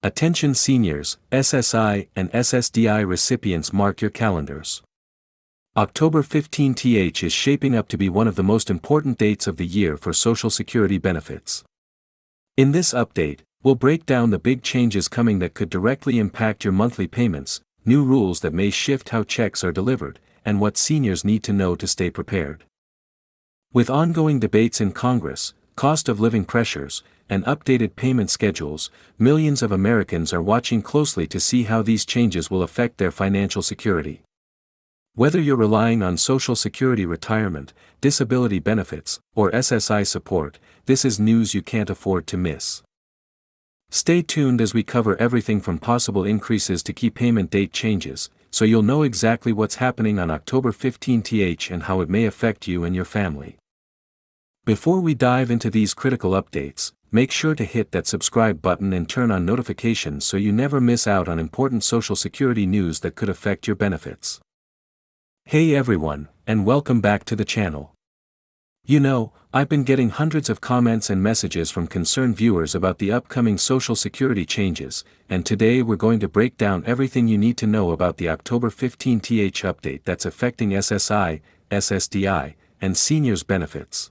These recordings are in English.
Attention seniors, SSI and SSDI recipients, mark your calendars. October 15th is shaping up to be one of the most important dates of the year for Social Security benefits. In this update, we'll break down the big changes coming that could directly impact your monthly payments, new rules that may shift how checks are delivered, and what seniors need to know to stay prepared. With ongoing debates in Congress, cost of living pressures, and updated payment schedules, millions of Americans are watching closely to see how these changes will affect their financial security. Whether you're relying on Social Security retirement, disability benefits, or SSI support, this is news you can't afford to miss. Stay tuned as we cover everything from possible increases to key payment date changes, so you'll know exactly what's happening on October 15th and how it may affect you and your family. Before we dive into these critical updates, make sure to hit that subscribe button and turn on notifications so you never miss out on important Social Security news that could affect your benefits. Hey everyone, and welcome back to the channel. You know, I've been getting hundreds of comments and messages from concerned viewers about the upcoming Social Security changes, and today we're going to break down everything you need to know about the October 15th update that's affecting SSI, SSDI, and seniors' benefits.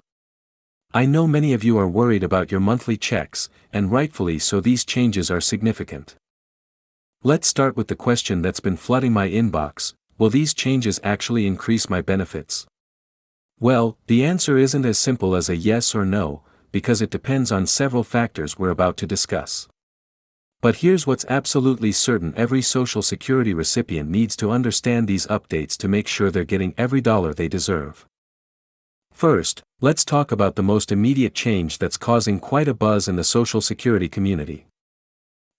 I know many of you are worried about your monthly checks, and rightfully so. These changes are significant. Let's start with the question that's been flooding my inbox: will these changes actually increase my benefits? Well, the answer isn't as simple as a yes or no, because it depends on several factors we're about to discuss. But here's what's absolutely certain: every Social Security recipient needs to understand these updates to make sure they're getting every dollar they deserve. First, let's talk about the most immediate change that's causing quite a buzz in the Social Security community.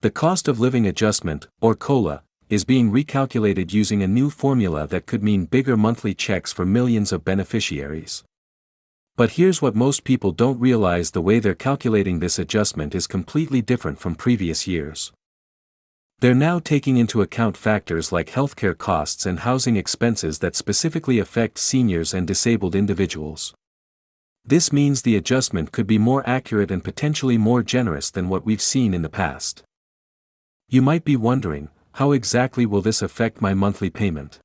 The Cost of Living Adjustment, or COLA, is being recalculated using a new formula that could mean bigger monthly checks for millions of beneficiaries. But here's what most people don't realize: the way they're calculating this adjustment is completely different from previous years. They're now taking into account factors like healthcare costs and housing expenses that specifically affect seniors and disabled individuals. This means the adjustment could be more accurate and potentially more generous than what we've seen in the past. You might be wondering, how exactly will this affect my monthly payment?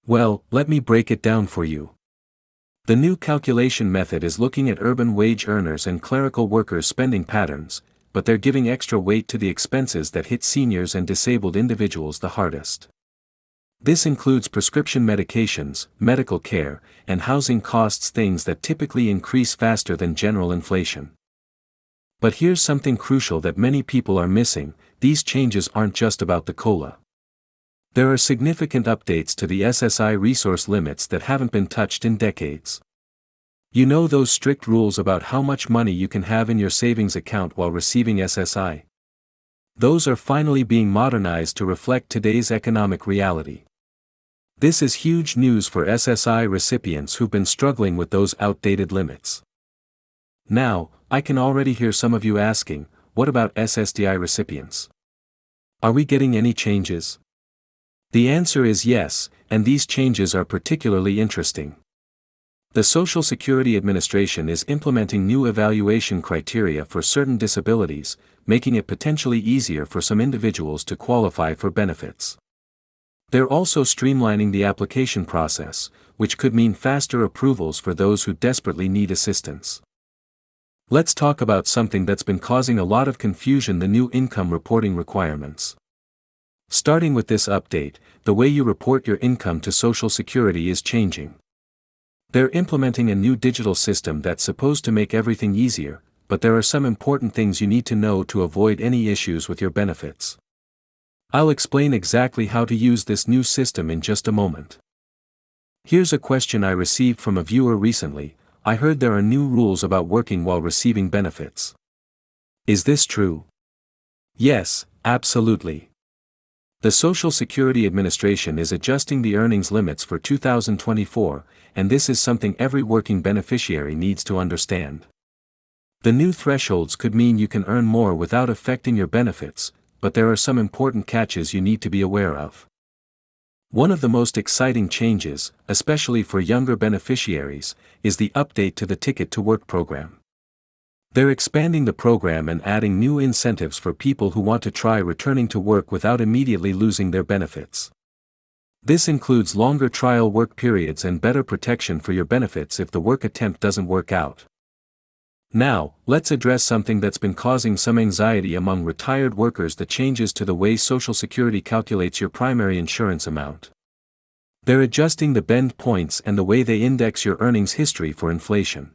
Well, let me break it down for you. The new calculation method is looking at urban wage earners and clerical workers' spending patterns, but they're giving extra weight to the expenses that hit seniors and disabled individuals the hardest. This includes prescription medications, medical care, and housing costs, things that typically increase faster than general inflation. But here's something crucial that many people are missing: these changes aren't just about the COLA. There are significant updates to the SSI resource limits that haven't been touched in decades. You know, those strict rules about how much money you can have in your savings account while receiving SSI? Those are finally being modernized to reflect today's economic reality. This is huge news for SSI recipients who've been struggling with those outdated limits. Now, I can already hear some of you asking, what about SSDI recipients? Are we getting any changes? The answer is yes, and these changes are particularly interesting. The Social Security Administration is implementing new evaluation criteria for certain disabilities, making it potentially easier for some individuals to qualify for benefits. They're also streamlining the application process, which could mean faster approvals for those who desperately need assistance. Let's talk about something that's been causing a lot of confusion: the new income reporting requirements. Starting with this update, the way you report your income to Social Security is changing. They're implementing a new digital system that's supposed to make everything easier, but there are some important things you need to know to avoid any issues with your benefits. I'll explain exactly how to use this new system in just a moment. Here's a question I received from a viewer recently: I heard there are new rules about working while receiving benefits. Is this true? Yes, absolutely. The Social Security Administration is adjusting the earnings limits for 2024, and this is something every working beneficiary needs to understand. The new thresholds could mean you can earn more without affecting your benefits, but there are some important catches you need to be aware of. One of the most exciting changes, especially for younger beneficiaries, is the update to the Ticket to Work program. They're expanding the program and adding new incentives for people who want to try returning to work without immediately losing their benefits. This includes longer trial work periods and better protection for your benefits if the work attempt doesn't work out. Now, let's address something that's been causing some anxiety among retired workers: the changes to the way Social Security calculates your primary insurance amount. They're adjusting the bend points and the way they index your earnings history for inflation.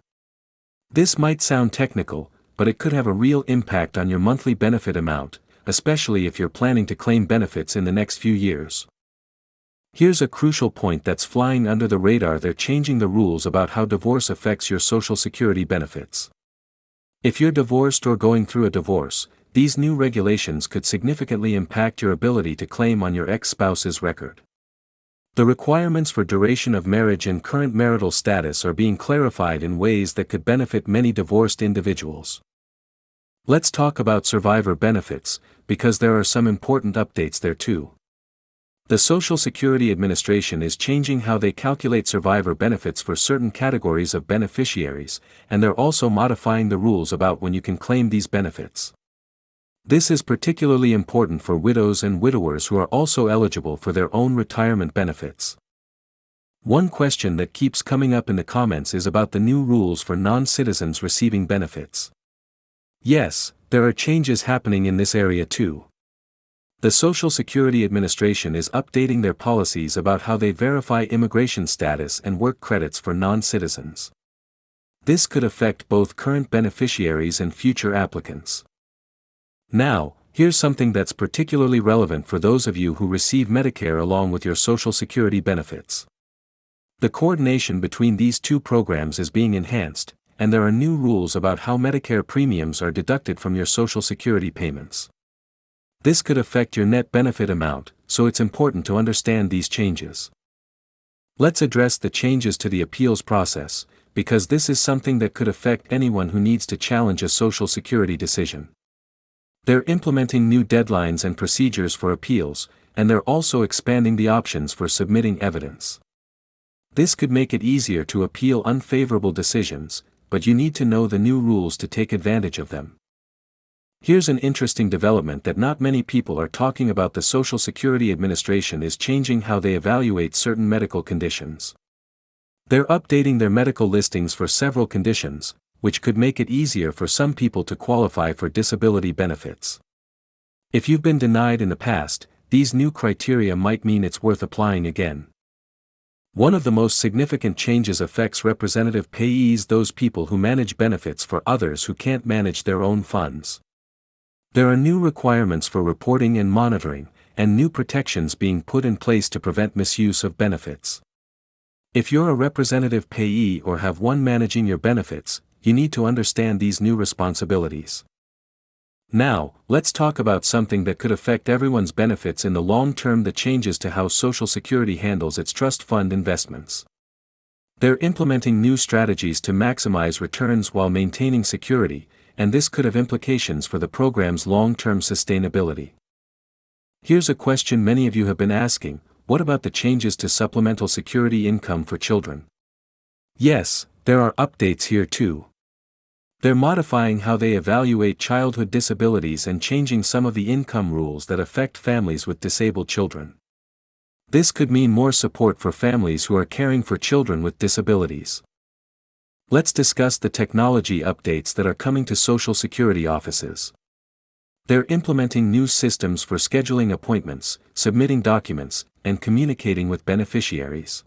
This might sound technical, but it could have a real impact on your monthly benefit amount, especially if you're planning to claim benefits in the next few years. Here's a crucial point that's flying under the radar: they're changing the rules about how divorce affects your Social Security benefits. If you're divorced or going through a divorce, these new regulations could significantly impact your ability to claim on your ex-spouse's record. The requirements for duration of marriage and current marital status are being clarified in ways that could benefit many divorced individuals. Let's talk about survivor benefits, because there are some important updates there too. The Social Security Administration is changing how they calculate survivor benefits for certain categories of beneficiaries, and they're also modifying the rules about when you can claim these benefits. This is particularly important for widows and widowers who are also eligible for their own retirement benefits. One question that keeps coming up in the comments is about the new rules for non-citizens receiving benefits. Yes, there are changes happening in this area too. The Social Security Administration is updating their policies about how they verify immigration status and work credits for non-citizens. This could affect both current beneficiaries and future applicants. Now, here's something that's particularly relevant for those of you who receive Medicare along with your Social Security benefits. The coordination between these two programs is being enhanced, and there are new rules about how Medicare premiums are deducted from your Social Security payments. This could affect your net benefit amount, so it's important to understand these changes. Let's address the changes to the appeals process, because this is something that could affect anyone who needs to challenge a Social Security decision. They're implementing new deadlines and procedures for appeals, and they're also expanding the options for submitting evidence. This could make it easier to appeal unfavorable decisions, but you need to know the new rules to take advantage of them. Here's an interesting development that not many people are talking about: the Social Security Administration is changing how they evaluate certain medical conditions. They're updating their medical listings for several conditions, which could make it easier for some people to qualify for disability benefits. If you've been denied in the past, these new criteria might mean it's worth applying again. One of the most significant changes affects representative payees, those people who manage benefits for others who can't manage their own funds. There are new requirements for reporting and monitoring, and new protections being put in place to prevent misuse of benefits. If you're a representative payee or have one managing your benefits, you need to understand these new responsibilities. Now, let's talk about something that could affect everyone's benefits in the long term: the changes to how Social Security handles its trust fund investments. They're implementing new strategies to maximize returns while maintaining security, and this could have implications for the program's long-term sustainability. Here's a question many of you have been asking: what about the changes to supplemental security income for children? Yes, there are updates here too. They're modifying how they evaluate childhood disabilities and changing some of the income rules that affect families with disabled children. This could mean more support for families who are caring for children with disabilities. Let's discuss the technology updates that are coming to Social Security offices. They're implementing new systems for scheduling appointments, submitting documents, and communicating with beneficiaries.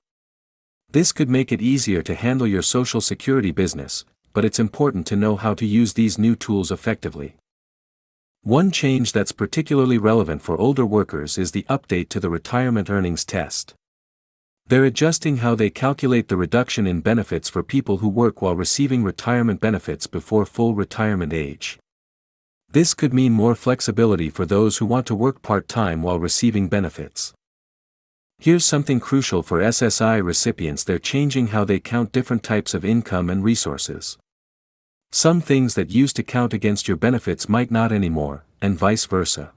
This could make it easier to handle your Social Security business, but it's important to know how to use these new tools effectively. One change that's particularly relevant for older workers is the update to the retirement earnings test. They're adjusting how they calculate the reduction in benefits for people who work while receiving retirement benefits before full retirement age. This could mean more flexibility for those who want to work part-time while receiving benefits. Here's something crucial for SSI recipients: they're changing how they count different types of income and resources. Some things that used to count against your benefits might not anymore, and vice versa.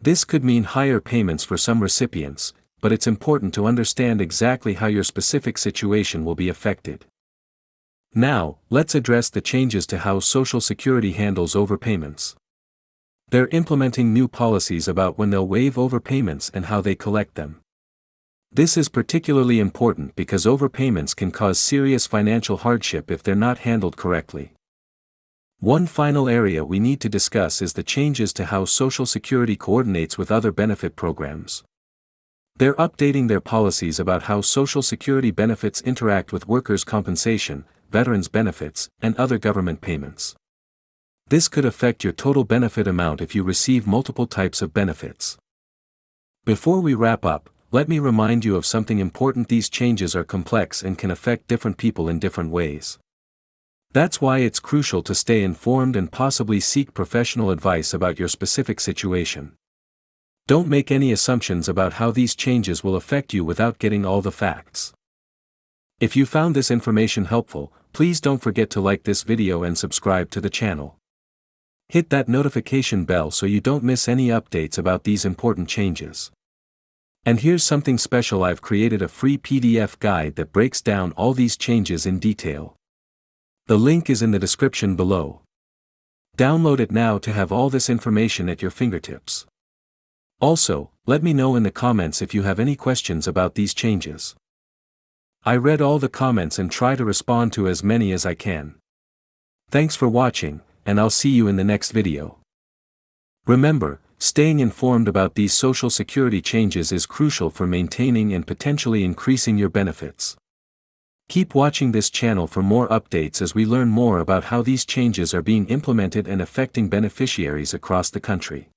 This could mean higher payments for some recipients, but it's important to understand exactly how your specific situation will be affected. Now, let's address the changes to how Social Security handles overpayments. They're implementing new policies about when they'll waive overpayments and how they collect them. This is particularly important because overpayments can cause serious financial hardship if they're not handled correctly. One final area we need to discuss is the changes to how Social Security coordinates with other benefit programs. They're updating their policies about how Social Security benefits interact with workers' compensation, veterans' benefits, and other government payments. This could affect your total benefit amount if you receive multiple types of benefits. Before we wrap up, let me remind you of something important: these changes are complex and can affect different people in different ways. That's why it's crucial to stay informed and possibly seek professional advice about your specific situation. Don't make any assumptions about how these changes will affect you without getting all the facts. If you found this information helpful, please don't forget to like this video and subscribe to the channel. Hit that notification bell so you don't miss any updates about these important changes. And here's something special: I've created a free PDF guide that breaks down all these changes in detail. The link is in the description below. Download it now to have all this information at your fingertips. Also, let me know in the comments if you have any questions about these changes. I read all the comments and try to respond to as many as I can. Thanks for watching, and I'll see you in the next video. Remember, staying informed about these Social Security changes is crucial for maintaining and potentially increasing your benefits. Keep watching this channel for more updates as we learn more about how these changes are being implemented and affecting beneficiaries across the country.